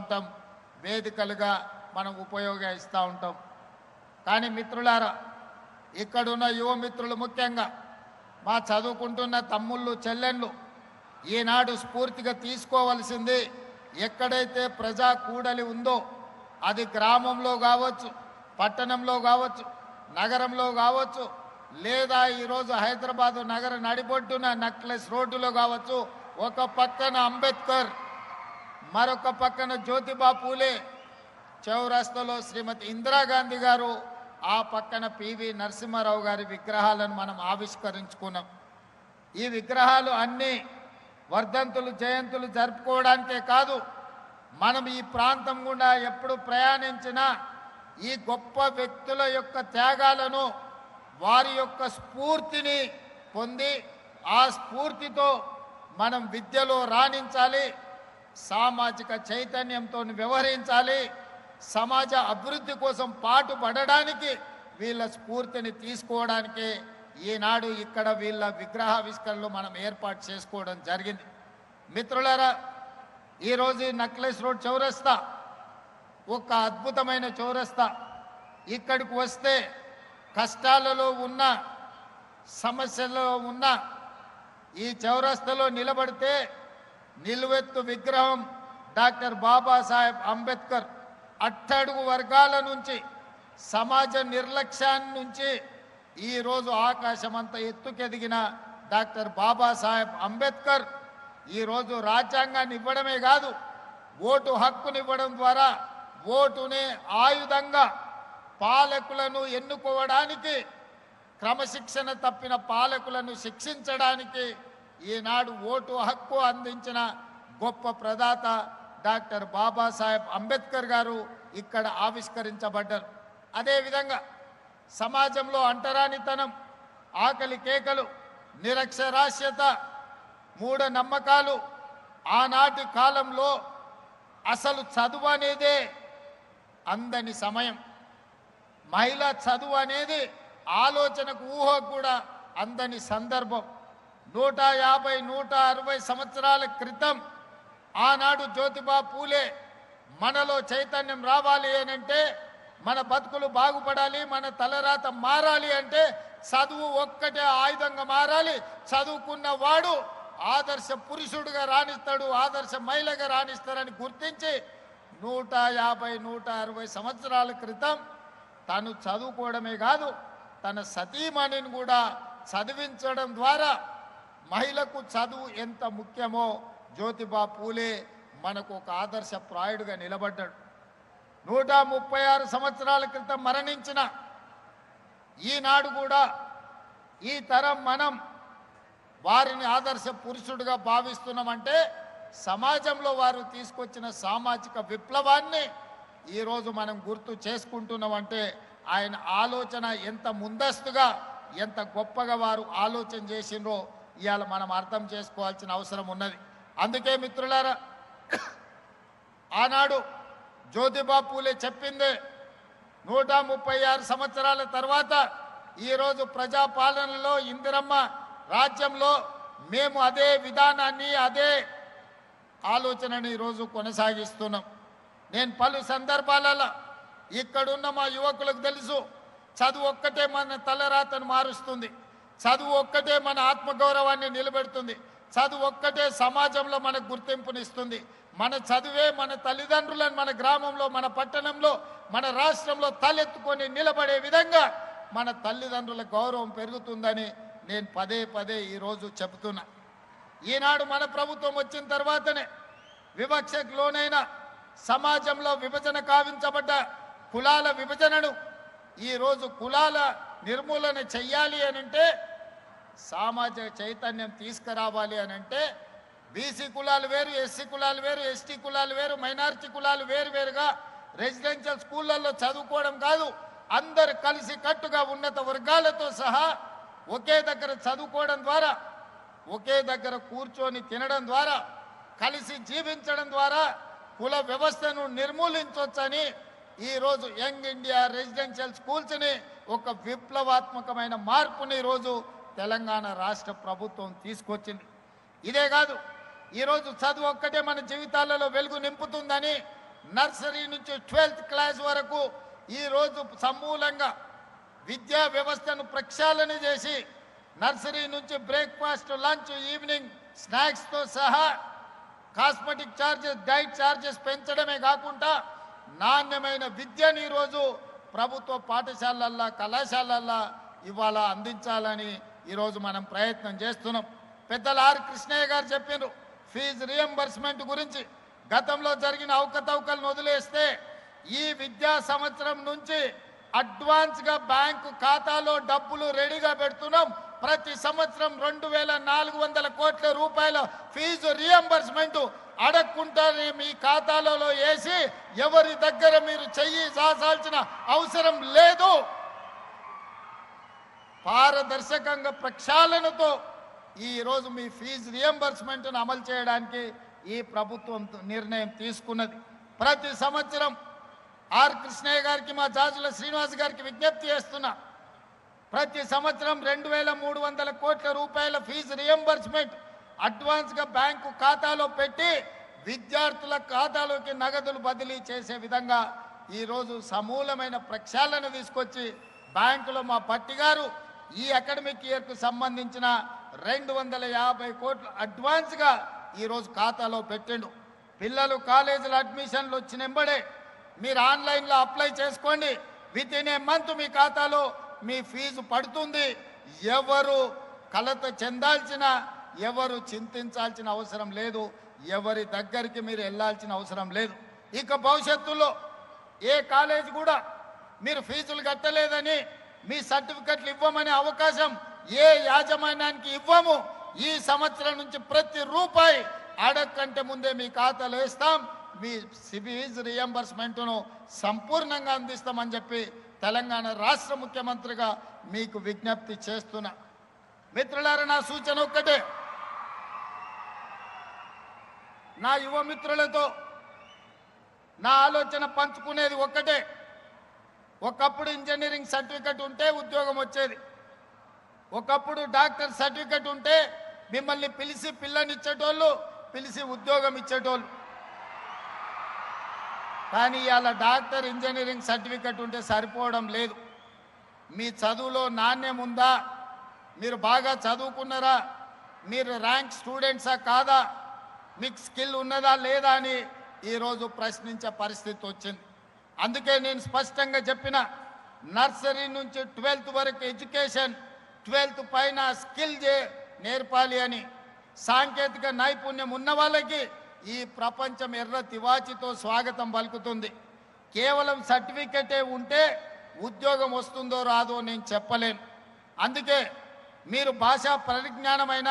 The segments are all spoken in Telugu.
ఉంటాం, వేదికలుగా మనం ఉపయోగిస్తూ ఉంటాం. కానీ మిత్రులారా, ఇక్కడున్న యువ మిత్రులు, ముఖ్యంగా మా చదువుకుంటున్న తమ్ముళ్ళు చెల్లెళ్ళు, ఈనాడు స్ఫూర్తిగా తీసుకోవలసింది, ఎక్కడైతే ప్రజా కూడలి ఉందో అది గ్రామంలో కావచ్చు, పట్టణంలో కావచ్చు, నగరంలో కావచ్చు, లేదా ఈరోజు హైదరాబాదు నగర నడిబొడ్డున నక్లెస్ రోడ్డులో కావచ్చు, ఒక పక్కన అంబేద్కర్, మరొక పక్కన జ్యోతిబా పూలే, చౌరస్తాలో శ్రీమతి ఇందిరాగాంధీ గారు, ఆ పక్కన పివి నరసింహారావు గారి విగ్రహాలను మనం ఆవిష్కరించుకున్నాం. ఈ విగ్రహాలు అన్నీ వర్ధంతులు జయంతులు జరుపుకోవడానికే కాదు, మనం ఈ ప్రాంతం గుండా ఎప్పుడు ప్రయాణించినా ఈ గొప్ప వ్యక్తుల యొక్క త్యాగాలను, వారి యొక్క స్ఫూర్తిని పొంది ఆ స్ఫూర్తితో మనం విద్యలో రాణించాలి, సామాజిక చైతన్యంతో వ్యవహరించాలి, సమాజ అభివృద్ధి కోసం పాటుపడడానికి వీళ్ళ స్ఫూర్తిని తీసుకోవడానికి ఈనాడు ఇక్కడ వీళ్ళ విగ్రహావిష్కరణలు మనం ఏర్పాటు చేసుకోవడం జరిగింది. మిత్రులారా, ఈరోజు నక్లెస్ రోడ్ చౌరస్తా ఒక అద్భుతమైన చౌరస్తా. ఇక్కడికి వస్తే కష్టాలలో ఉన్న, సమస్యలలో ఉన్న ఈ చౌరస్తాలో నిలబడితే నిలువెత్తు విగ్రహం డాక్టర్ బాబాసాహెబ్ అంబేద్కర్, అట్టడుగు వర్గాల నుంచి, సమాజ నిర్లక్ష్యాన్ని నుంచి ఈరోజు ఆకాశమంత ఎత్తుకెదిగిన డాక్టర్ బాబాసాహెబ్ అంబేద్కర్ ఈరోజు రాజ్యాంగాన్ని ఇవ్వడమే కాదు, ఓటు హక్కునివ్వడం ద్వారా ఓటునే ఆయుధంగా పాలకులను ఎన్నుకోవడానికి, క్రమశిక్షణ తప్పిన పాలకులను శిక్షించడానికి ఈనాడు ఓటు హక్కు అందించిన గొప్ప ప్రదాత డాక్టర్ బాబాసాహెబ్ అంబేద్కర్ గారు ఇక్కడ ఆవిష్కరించబడ్డారు. అదేవిధంగా సమాజంలో అంటరానితనం, ఆకలి కేకలు, నిరక్షరాస్యత, మూఢనమ్మకాలు, ఆనాటి కాలంలో అసలు చదువు అనేదే అందని సమయం, మహిళ చదువు అనేది ఆలోచనకు ఊహ కూడా అందని సందర్భం. 150-160 సంవత్సరాల క్రితం ఆనాడు జ్యోతిబా పూలే మనలో చైతన్యం రావాలి అనంటే, మన బతుకులు బాగుపడాలి, మన తలరాత మారాలి అంటే చదువు ఒక్కటే ఆయుధంగా మారాలి. చదువుకున్న వాడు ఆదర్శ పురుషుడుగా రాణిస్తాడు, ఆదర్శ మహిళగా రాణిస్తారని గుర్తించి 150-160 సంవత్సరాల క్రితం తను చదువుకోవడమే కాదు, తన సతీమణిని కూడా చదివించడం ద్వారా మహిళకు చదువు ఎంత ముఖ్యమో జ్యోతిబా పూలే మనకు ఒక ఆదర్శ ప్రాయుడుగా నిలబడ్డాడు. 136 సంవత్సరాల క్రితం మరణించిన ఈనాడు కూడా ఈ తరం మనం వారిని ఆదర్శ పురుషుడిగా భావిస్తున్నామంటే సమాజంలో వారు తీసుకొచ్చిన సామాజిక విప్లవాన్ని ఈరోజు మనం గుర్తు చేసుకుంటున్నామంటే ఆయన ఆలోచన ఎంత ముందస్తుగా, ఎంత గొప్పగా వారు ఆలోచన చేసిండ్రో ఇవాళ మనం అర్థం చేసుకోవాల్సిన అవసరం ఉన్నది. అందుకే మిత్రులారా, ఆనాడు జ్యోతిబా పూలే చెప్పిందే 136 సంవత్సరాల తర్వాత ఈరోజు ప్రజాపాలనలో, ఇందిరమ్మ రాజ్యంలో మేము అదే విధానాన్ని, అదే ఆలోచనని ఈరోజు కొనసాగిస్తున్నాం. నేను పలు సందర్భాలలో ఇక్కడున్న మా యువకులకు తెలుసు, చదువు ఒక్కటే మన తలరాతను మారుస్తుంది, చదువు ఒక్కటే మన ఆత్మగౌరవాన్ని నిలబెడుతుంది, చదువు ఒక్కటే సమాజంలో మనకు గుర్తింపునిస్తుంది. మన చదువే మన తల్లిదండ్రులను మన గ్రామంలో, మన పట్టణంలో, మన రాష్ట్రంలో తలెత్తుకొని నిలబడే విధంగా మన తల్లిదండ్రుల గౌరవం పెరుగుతుందని నేను పదే పదే ఈరోజు చెబుతున్నా. ఈనాడు మన ప్రభుత్వం వచ్చిన తర్వాతనే వివక్షకు లోనైన సమాజంలో విభజన కావించబడ్డ కులాల విభజనను ఈరోజు కులాల నిర్మూలన చెయ్యాలి అనంటే, సామాజిక చైతన్యం తీసుకురావాలి అనంటే బీసీ కులాలు వేరు, ఎస్సీ కులాలు వేరు, ఎస్టీ కులాలు వేరు, మైనారిటీ కులాలు వేరువేరుగా రెసిడెన్షియల్ స్కూళ్ళల్లో చదువుకోవడం కాదు, అందరు కలిసి కట్టుగా ఉన్నత వర్గాలతో సహా ఒకే దగ్గర చదువుకోవడం ద్వారా, ఒకే దగ్గర కూర్చొని తినడం ద్వారా, కలిసి జీవించడం ద్వారా కుల వ్యవస్థను నిర్మూలించవచ్చని ఈరోజు యంగ్ ఇండియా రెసిడెన్షియల్ స్కూల్స్ని ఒక విప్లవాత్మకమైన మార్పుని ఈరోజు తెలంగాణ రాష్ట్ర ప్రభుత్వం తీసుకొచ్చింది. ఇదే కాదు, ఈరోజు చదువు ఒక్కటే మన జీవితాలలో వెలుగు నింపుతుందని నర్సరీ నుంచి 12th క్లాస్ వరకు ఈరోజు సమూలంగా విద్యా వ్యవస్థను ప్రక్షాళన చేసి నర్సరీ నుంచి బ్రేక్ఫాస్ట్, లంచ్, ఈవినింగ్ స్నాక్స్తో సహా కాస్మెటిక్ ఛార్జెస్, డైట్ ఛార్జెస్ పెంచడమే కాకుండా నాణ్యమైన విద్యను ఈరోజు ప్రభుత్వ పాఠశాలల్లో, కళాశాలల్లో ఇవాళ అందించాలని ఈరోజు మనం ప్రయత్నం చేస్తున్నాం. పెద్దలు ఆర్ కృష్ణయ్య గారు చెప్పారు ఫీజు రియంబర్స్మెంట్ గురించి. గతంలో జరిగిన అవకతవకలను వదిలేస్తే ఈ విద్యా సంవత్సరం నుంచి అడ్వాన్స్గా బ్యాంకు ఖాతాలో డబ్బులు రెడీగా పెడుతున్నాం. ప్రతి సంవత్సరం 2400 కోట్ల రూపాయల ఫీజు రియంబర్స్మెంట్ అడగకుండానే మీ ఖాతాలలో వేసి ఎవరి దగ్గర మీరు చెయ్యి సాల్సిన అవసరం లేదు. పారదర్శకంగా ప్రక్షాళనతో ఈరోజు మీ ఫీజు రియంబర్స్మెంట్ను అమలు చేయడానికి ఈ ప్రభుత్వం నిర్ణయం తీసుకున్నది. ప్రతి సంవత్సరం ఆర్ కృష్ణయ్య గారికి, మా జాజుల శ్రీనివాస్ గారికి విజ్ఞప్తి చేస్తున్నా, ప్రతి సంవత్సరం 2300 కోట్ల రూపాయల ఫీజు రియంబర్స్మెంట్ అడ్వాన్స్గా బ్యాంకు ఖాతాలో పెట్టి విద్యార్థుల ఖాతాలోకి నగదులు బదిలీ చేసే విధంగా ఈరోజు సమూలమైన ప్రక్షాళన తీసుకొచ్చి బ్యాంకులో మా పట్టి గారు ఈ అకాడమిక్ ఇయర్కు సంబంధించిన 250 కోట్లు అడ్వాన్స్గా ఈరోజు ఖాతాలో పెట్టిండు. పిల్లలు కాలేజీల అడ్మిషన్లు వచ్చినెంబడే మీరు ఆన్లైన్లో అప్లై చేసుకోండి. విత్ ఇన్ ఏ మంత్ మీ ఖాతాలో మీ ఫీజు పడుతుంది. ఎవరు కలత చెందాల్సిన, ఎవరు చింతించాల్సిన అవసరం లేదు. ఎవరి దగ్గరికి మీరు వెళ్ళాల్సిన అవసరం లేదు. ఇక భవిష్యత్తులో ఏ కాలేజీ కూడా మీరు ఫీజులు కట్టలేదని మీ సర్టిఫికెట్లు ఇవ్వమనే అవకాశం ఏ యాజమాన్యానికి ఇవ్వము. ఈ సంవత్సరం నుంచి ప్రతి రూపాయి అడగకంటే ముందే మీ ఖాతాలో వేస్తాం. మీ ఫీజు రియంబర్స్మెంట్ను సంపూర్ణంగా అందిస్తామని చెప్పి తెలంగాణ రాష్ట్ర ముఖ్యమంత్రిగా మీకు విజ్ఞప్తి చేస్తున్నా. మిత్రులారా, నా సూచన ఒక్కటే, నా యువ మిత్రులతో నా ఆలోచన పంచుకునేది ఒక్కటే. ఒకప్పుడు ఇంజనీరింగ్ సర్టిఫికెట్ ఉంటే ఉద్యోగం వచ్చేది. ఒకప్పుడు డాక్టర్ సర్టిఫికెట్ ఉంటే మిమ్మల్ని పిలిచి పిల్లనిచ్చేటోళ్ళు, పిలిచి ఉద్యోగం ఇచ్చేటోళ్ళు. కానీ ఇవాళ డాక్టర్, ఇంజనీరింగ్ సర్టిఫికెట్ ఉంటే సరిపోవడం లేదు. మీ చదువులో నాణ్యం ఉందా, మీరు బాగా చదువుకున్నారా, మీరు ర్యాంక్ స్టూడెంట్సా కాదా, మీకు స్కిల్ ఉన్నదా లేదా అని ఈరోజు ప్రశ్నించే పరిస్థితి వచ్చింది. అందుకే నేను స్పష్టంగా చెప్పిన, నర్సరీ నుంచి 12th వరకు ఎడ్యుకేషన్, 12th పైన స్కిల్ నేర్పాలి అని. సాంకేతిక నైపుణ్యం ఉన్న వాళ్ళకి ఈ ప్రపంచం ఎర్ర తివాచితో స్వాగతం పలుకుతుంది. కేవలం సర్టిఫికెటే ఉంటే ఉద్యోగం వస్తుందో రాదో నేను చెప్పలేను. అందుకే మీరు భాషా పరిజ్ఞానమైన,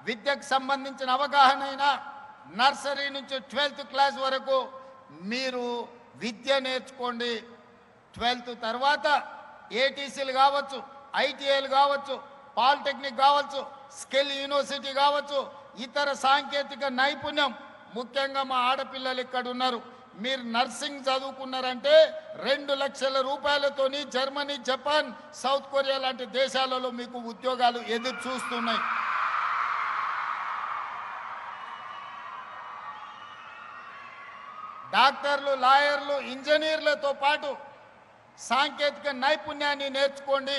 విద్యకు సంబంధించిన అవగాహన అయినా నర్సరీ నుంచి 12th క్లాస్ వరకు మీరు విద్య నేర్చుకోండి. 12th తర్వాత ఏటీసీలు కావచ్చు, ఐటీఐలు కావచ్చు, పాలిటెక్నిక్ కావచ్చు, స్కిల్ యూనివర్సిటీ కావచ్చు, ఇతర సాంకేతిక నైపుణ్యం. ముఖ్యంగా మా ఆడపిల్లలు ఇక్కడ ఉన్నారు, మీరు నర్సింగ్ చదువుకున్నారంటే 2 లక్షల రూపాయలతోని జర్మనీ, జపాన్, సౌత్ కొరియా లాంటి దేశాలలో మీకు ఉద్యోగాలు ఎదురు చూస్తున్నాయి. డాక్టర్లు, లాయర్లు, ఇంజనీర్లతో పాటు సాంకేతిక నైపుణ్యాన్ని నేర్చుకోండి.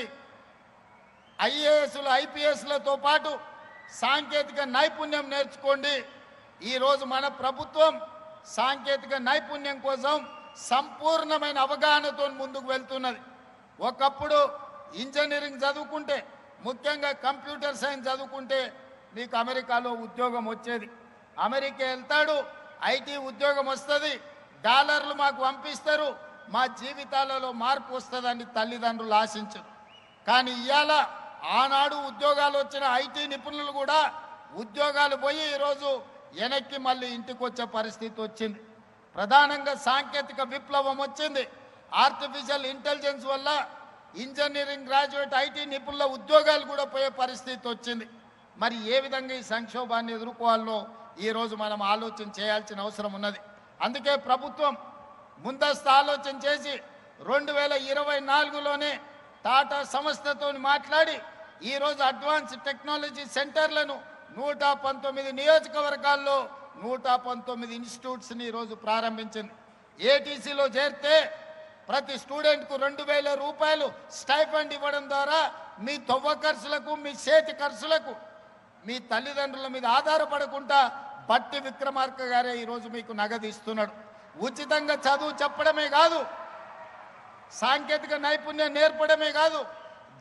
ఐఏఎస్లు, ఐపీఎస్లతో పాటు సాంకేతిక నైపుణ్యం నేర్చుకోండి. ఈరోజు మన ప్రభుత్వం సాంకేతిక నైపుణ్యం కోసం సంపూర్ణమైన అవగాహనతో ముందుకు వెళ్తున్నది. ఒకప్పుడు ఇంజనీరింగ్ చదువుకుంటే, ముఖ్యంగా కంప్యూటర్ సైన్స్ చదువుకుంటే మీకు అమెరికాలో ఉద్యోగం వచ్చేది. అమెరికా వెళ్తాడు, ఐటీ ఉద్యోగం వస్తుంది, డాలర్లు మాకు పంపిస్తారు, మా జీవితాలలో మార్పు వస్తుందని తల్లిదండ్రులు ఆశించరు. కానీ ఇవాళ ఆనాడు ఉద్యోగాలు వచ్చిన ఐటీ నిపుణులు కూడా ఉద్యోగాలు పోయి ఈరోజు వెనక్కి మళ్ళీ ఇంటికి వచ్చే పరిస్థితి వచ్చింది. ప్రధానంగా సాంకేతిక విప్లవం వచ్చింది. ఆర్టిఫిషియల్ ఇంటెలిజెన్స్ వల్ల ఇంజనీరింగ్ గ్రాడ్యుయేట్ ఐటీ నిపుణుల ఉద్యోగాలు కూడా పోయే పరిస్థితి వచ్చింది. మరి ఏ విధంగా ఈ సంక్షోభాన్ని ఎదుర్కోవాలో ఈరోజు మనం ఆలోచన చేయాల్సిన అవసరం ఉన్నది. అందుకే ప్రభుత్వం ముందస్తు ఆలోచన చేసి 2024లోనే టాటా సంస్థతో మాట్లాడి ఈరోజు అడ్వాన్స్ టెక్నాలజీ సెంటర్లను 119 నియోజకవర్గాల్లో 119 ఇన్స్టిట్యూట్స్ని ఈరోజు ప్రారంభించింది. ఏటీసీలో చేరితే ప్రతి స్టూడెంట్కు 2000 రూపాయలు స్టైఫండ్ ఇవ్వడం ద్వారా మీ తొవ్వ ఖర్చులకు మీ చేతి ఖర్చులకు మీ తల్లిదండ్రుల మీద ఆధారపడకుండా బట్టి విక్రమార్క గారే ఈరోజు మీకు నగదు ఇస్తున్నాడు. ఉచితంగా చదువు చెప్పడమే కాదు, సాంకేతిక నైపుణ్యం నేర్పడమే కాదు,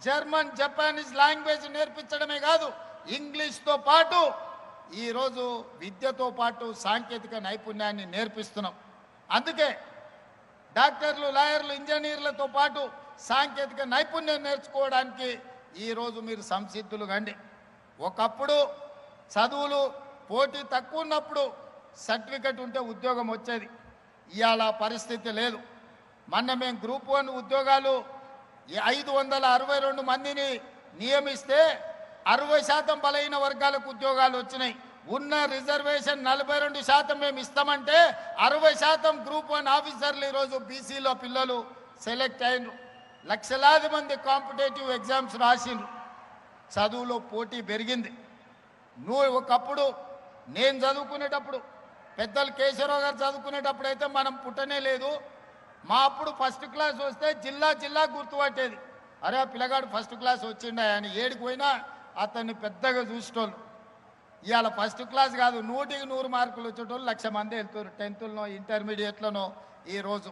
జర్మన్ జపానీస్ లాంగ్వేజ్ నేర్పించడమే కాదు, ఇంగ్లీష్తో పాటు ఈరోజు విద్యతో పాటు సాంకేతిక నైపుణ్యాన్ని నేర్పిస్తున్నాం. అందుకే డాక్టర్లు, లాయర్లు, ఇంజనీర్లతో పాటు సాంకేతిక నైపుణ్యం నేర్చుకోవడానికి ఈరోజు మీరు సంసిద్ధులు కండి. ఒకప్పుడు చదువులు పోటీ తక్కువ ఉన్నప్పుడు సర్టిఫికెట్ ఉంటే ఉద్యోగం వచ్చేది. ఇవాళ పరిస్థితి లేదు. మొన్న మేము గ్రూప్ 1 ఉద్యోగాలు 562 మందిని నియమిస్తే 60% బలహీన వర్గాలకు ఉద్యోగాలు వచ్చినాయి. ఉన్న రిజర్వేషన్ 42% మేము ఇస్తామంటే 60% గ్రూప్ 1 ఆఫీసర్లు ఈరోజు బీసీలో పిల్లలు సెలెక్ట్ అయినరు. లక్షలాది మంది కాంపిటేటివ్ ఎగ్జామ్స్ రాసిండ్రు. చదువులో పోటీ పెరిగింది. ఒకప్పుడు నేను చదువుకునేటప్పుడు, పెద్దలు కేశవరావు గారు చదువుకునేటప్పుడు అయితే మనం పుట్టనే లేదు. మా అప్పుడు ఫస్ట్ క్లాస్ వస్తే జిల్లా గుర్తుపట్టేది. అరే ఆ పిల్లగాడు ఫస్ట్ క్లాస్ వచ్చిండా అని. ఏడికి పోయినా అతన్ని పెద్దగా చూసేటోళ్ళు. ఇవాళ ఫస్ట్ క్లాస్ కాదు, 100కి 100 మార్కులు వచ్చేటోళ్ళు 1,00,000 మంది వెళ్తారు. 10థ్లోనో ఇంటర్మీడియట్లోనో. ఈరోజు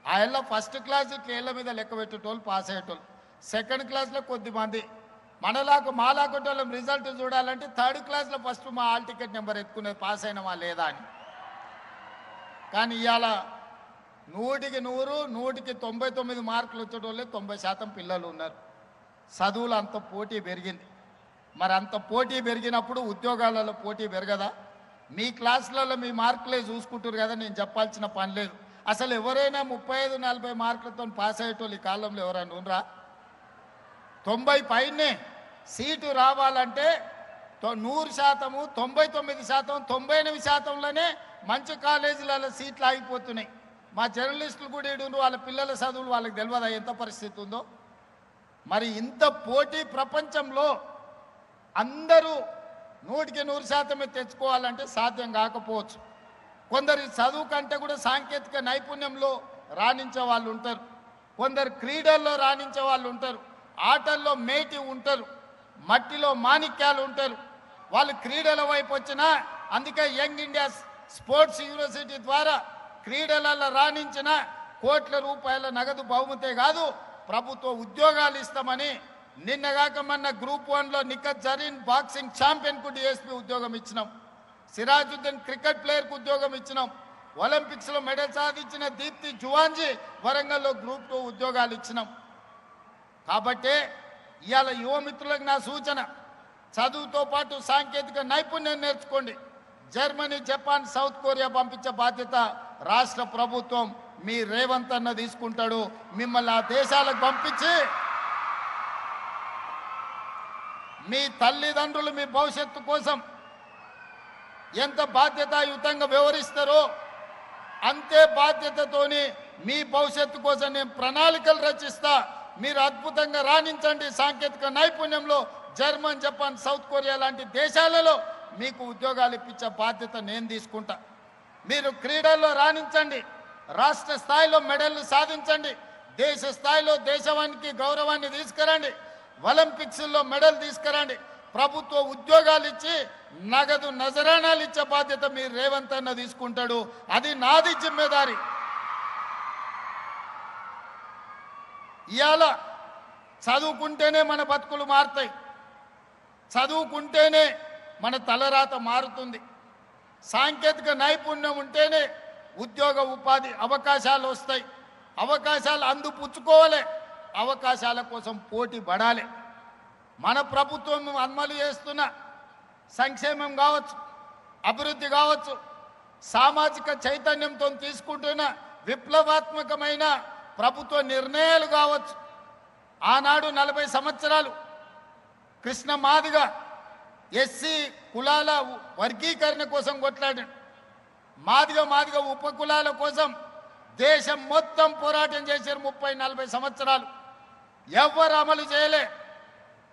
ఆయన ఫస్ట్ క్లాస్ ఇట్లా మీద లెక్క పెట్టేటోళ్ళు పాస్ అయ్యేటోళ్ళు. సెకండ్ క్లాస్లో కొద్దిమంది. మాలాకొట్టోళ్ళం రిజల్ట్ చూడాలంటే 3rd క్లాస్లో ఫస్ట్ మా హాల్ టికెట్ నెంబర్ ఎత్తుకునేది పాస్ అయినమా లేదా అని. కానీ ఇవాళ 100కి 100, 100కి 99 మార్కులు వచ్చేటోళ్ళే 90% పిల్లలు ఉన్నారు. చదువులు అంత పోటీ పెరిగింది. మరి అంత పోటీ పెరిగినప్పుడు ఉద్యోగాలలో పోటీ పెరగదా? మీ క్లాసులలో మీ మార్కులే చూసుకుంటారు కదా, నేను చెప్పాల్సిన పని లేదు. అసలు ఎవరైనా 35-40 మార్కులతో పాస్ అయ్యేటోళ్ళు ఈ కాలంలో ఎవరైనా ఉండరా? 90 పైనే సీటు రావాలంటే 100%, 99%, 98%లోనే మంచి కాలేజీలలో సీట్లు ఆగిపోతున్నాయి. మా జర్నలిస్టులు కూడా ఇడుండ్రు, వాళ్ళ పిల్లల చదువులు వాళ్ళకి తెలియదా ఎంత పరిస్థితి ఉందో? మరి ఇంత పోటీ ప్రపంచంలో అందరూ 100కి 100% తెచ్చుకోవాలంటే సాధ్యం కాకపోవచ్చు. కొందరు చదువు కంటే కూడా సాంకేతిక నైపుణ్యంలో రాణించే వాళ్ళు ఉంటారు, కొందరు క్రీడల్లో రాణించే వాళ్ళు ఉంటారు, ఆటల్లో మేటి ఉంటారు, మట్టిలో మాణిక్యాలు ఉంటారు. వాళ్ళు క్రీడల వైపు వచ్చినా, అందుకే యంగ్ ఇండియా స్పోర్ట్స్ యూనివర్సిటీ ద్వారా క్రీడలలో రాణించిన కోట్ల రూపాయల నగదు బహుమతే కాదు ప్రభుత్వ ఉద్యోగాలు ఇస్తామని నిన్నగాక మొన్న గ్రూప్ 1లో నిఖత్ జరీన్ బాక్సింగ్ ఛాంపియన్కు డిఎస్పీ ఉద్యోగం ఇచ్చినాం. సిరాజుద్దీన్ క్రికెట్ ప్లేయర్కు ఉద్యోగం ఇచ్చినాం. ఒలింపిక్స్లో మెడల్ సాధించిన దీప్తి జువాంజీ వరంగల్లో గ్రూప్ 2 ఉద్యోగాలు ఇచ్చినాం. కాబట్టి ఇవాళ యువమిత్రులకు నా సూచన, చదువుతో పాటు సాంకేతిక నైపుణ్యం నేర్చుకోండి. జర్మనీ, జపాన్, సౌత్ కొరియా పంపించే బాధ్యత రాష్ట్ర ప్రభుత్వం మీ రేవంత్ అన్న తీసుకుంటాడు. మిమ్మల్ని ఆ దేశాలకు పంపించి మీ తల్లిదండ్రులు మీ భవిష్యత్తు కోసం ఎంత బాధ్యతాయుతంగా వ్యవహరిస్తారో అంతే బాధ్యతతోని మీ భవిష్యత్తు కోసం నేను ప్రణాళికలు రచిస్తా. మీరు అద్భుతంగా రాణించండి. సాంకేతిక నైపుణ్యంలో జర్మన్, జపాన్, సౌత్ కొరియా లాంటి దేశాలలో మీకు ఉద్యోగాలు ఇప్పించే బాధ్యత నేను తీసుకుంటా. మీరు క్రీడల్లో రాణించండి, రాష్ట్ర స్థాయిలో మెడల్లు సాధించండి, దేశ స్థాయిలో దేశానికి గౌరవాన్ని తీసుకురండి, ఒలింపిక్స్లో మెడల్ తీసుకురండి, ప్రభుత్వ ఉద్యోగాలు ఇచ్చి నగదు నజరానాలు ఇచ్చే బాధ్యత మీరు రేవంత్ అన్న తీసుకుంటాడు. అది నాది జిమ్మేదారి. ఇవాళ చదువుకుంటేనే మన బతుకులు మారుతాయి, చదువుకుంటేనే మన తలరాత మారుతుంది. సాంకేతిక నైపుణ్యం ఉంటేనే ఉద్యోగ ఉపాధి అవకాశాలు వస్తాయి. అవకాశాలు అందిపుచ్చుకోవాలి, అవకాశాల కోసం పోటీ పడాలి. మన ప్రభుత్వం అమలు చేస్తున్న సంక్షేమం కావచ్చు, అభివృద్ధి కావచ్చు, సామాజిక చైతన్యంతో తీసుకుంటున్న విప్లవాత్మకమైన ప్రభుత్వ నిర్ణయాలు కావచ్చు. ఆనాడు 40 సంవత్సరాలు కృష్ణ మాదిగ ఎస్సీ కులాల వర్గీకరణ కోసం కొట్లాడాడు. మాదిగ ఉపకులాల కోసం దేశం మొత్తం పోరాటం చేశారు. 30-40 సంవత్సరాలు ఎవ్వరు అమలు చేయలే.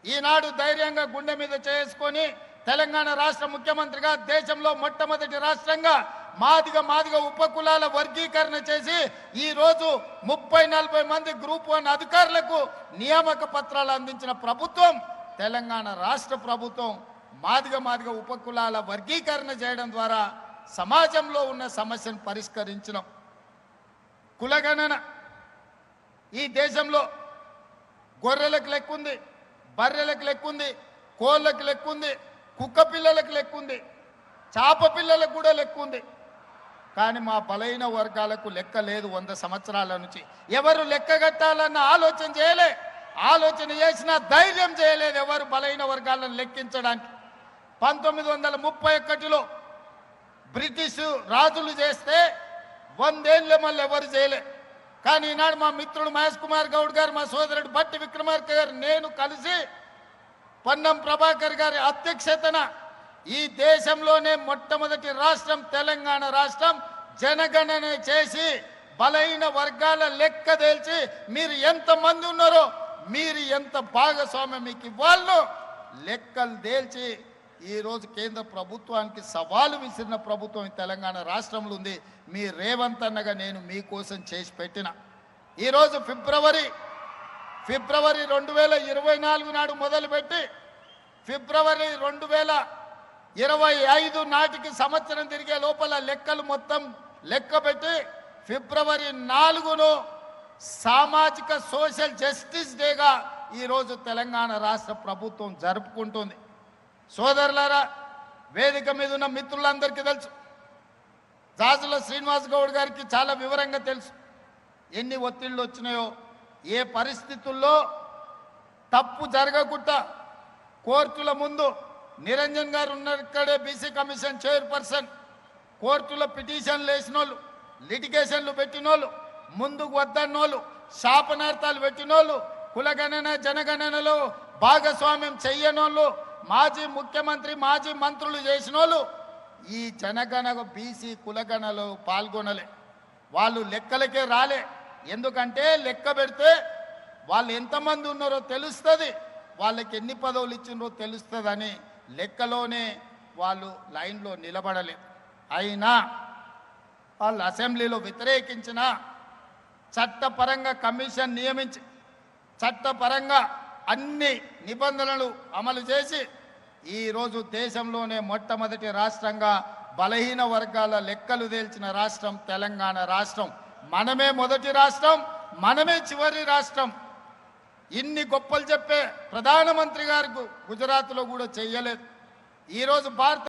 ఈనాడు ధైర్యంగా గుండె మీద చేసుకొని తెలంగాణ రాష్ట్ర ముఖ్యమంత్రిగా దేశంలో మొట్టమొదటి రాష్ట్రంగా మాదిగ ఉపకులాల వర్గీకరణ చేసి ఈ రోజు 30-40 మంది గ్రూప్ 1 అధికారులకు నియామక పత్రాలు అందించిన ప్రభుత్వం తెలంగాణ రాష్ట్ర ప్రభుత్వం. మాదిగ ఉపకులాల వర్గీకరణ చేయడం ద్వారా సమాజంలో ఉన్న సమస్యను పరిష్కరించడం. కులగణన ఈ దేశంలో గొర్రెలకు లెక్కుంది, బర్రెలకు లెక్కుంది, కోళ్ళకు లెక్కుంది, కుక్క పిల్లలకు లెక్కుంది, చాప పిల్లలకు కూడా లెక్కుంది. కానీ మా బలైన వర్గాలకు లెక్క లేదు. 100 సంవత్సరాల నుంచి ఎవరు లెక్క కట్టాలన్న ఆలోచన చేయలే. ఆలోచన చేసిన ధైర్యం చేయలేదు ఎవరు బలైన వర్గాలను లెక్కించడానికి. 1931లో బ్రిటిష్ రాజులు చేస్తే 100 ఏళ్ళే మళ్ళీ ఎవరు చేయలే. కానీ ఈనాడు మా మిత్రుడు మహేష్ కుమార్ గౌడ్ గారు, మా సోదరుడు బట్టి విక్రమార్క గారు, నేను కలిసి పొన్నం ప్రభాకర్ గారి అధ్యక్షతన ఈ దేశంలోనే మొట్టమొదటి రాష్ట్రం తెలంగాణ రాష్ట్రం జనగణన చేసి బలైన వర్గాల లెక్క తేల్చి మీరు ఎంతమంది ఉన్నారో, మీరు ఎంత భాగస్వామ్యం మీకు ఇవ్వాలో లెక్కలు తేల్చి ఈరోజు కేంద్ర ప్రభుత్వానికి సవాలు విసిరిన ప్రభుత్వం ఈ తెలంగాణ రాష్ట్రంలో ఉంది. మీ రేవంత్ అన్నగా నేను మీకోసం చేసి పెట్టిన ఈరోజు ఫిబ్రవరి 2024 నాడు మొదలుపెట్టి ఫిబ్రవరి 2025 నాటికి సంవత్సరం తిరిగే లోపల లెక్కలు మొత్తం లెక్క పెట్టి ఫిబ్రవరి 4ను సామాజిక సోషల్ జస్టిస్ డేగా ఈరోజు తెలంగాణ రాష్ట్ర ప్రభుత్వం జరుపుకుంటుంది. సోదరులారా, వేదిక మీద ఉన్న మిత్రులందరికీ తెలుసు, జాజుల శ్రీనివాస్ గౌడ్ గారికి చాలా వివరంగా తెలుసు ఎన్ని ఒత్తిళ్లు వచ్చినాయో, ఏ పరిస్థితుల్లో తప్పు జరగకుండా కోర్టుల ముందు నిరంజన్ గారు ఉన్నారు ఇక్కడే, బీసీ కమిషన్ చైర్పర్సన్, కోర్టులో పిటిషన్లు వేసినోళ్ళు, లిటిగేషన్లు పెట్టినోళ్ళు, ముందుకు వద్దన్నోళ్ళు, శాపనార్థాలు పెట్టినోళ్ళు, కులగణన జనగణనలో భాగస్వామ్యం చెయ్యనోళ్ళు, మాజీ ముఖ్యమంత్రి మాజీ మంత్రులు చేసినోళ్ళు ఈ జనగణ బీసీ కులగణలో పాల్గొనలే. వాళ్ళు లెక్కలకే రాలే. ఎందుకంటే లెక్క పెడితే వాళ్ళు ఎంతమంది ఉన్నారో తెలుస్తుంది, వాళ్ళకి ఎన్ని పదవులు ఇచ్చినారో తెలుస్తుందని లెక్కలోనే వాళ్ళు లైన్లో నిలబడలేదు. అయినా వాళ్ళు అసెంబ్లీలో వ్యతిరేకించిన చట్టపరంగా కమిషన్ నియమించి చట్టపరంగా అన్ని నిబంధనలు అమలు చేసి ఈరోజు దేశంలోనే మొట్టమొదటి రాష్ట్రంగా బలహీన వర్గాల లెక్కలు తేల్చిన రాష్ట్రం తెలంగాణ రాష్ట్రం. మనమే మొదటి రాష్ట్రం, మనమే చివరి రాష్ట్రం. ఇన్ని గొప్పలు చెప్పే ప్రధానమంత్రి గారు గుజరాత్లో కూడా చెయ్యలేదు. ఈరోజు భారత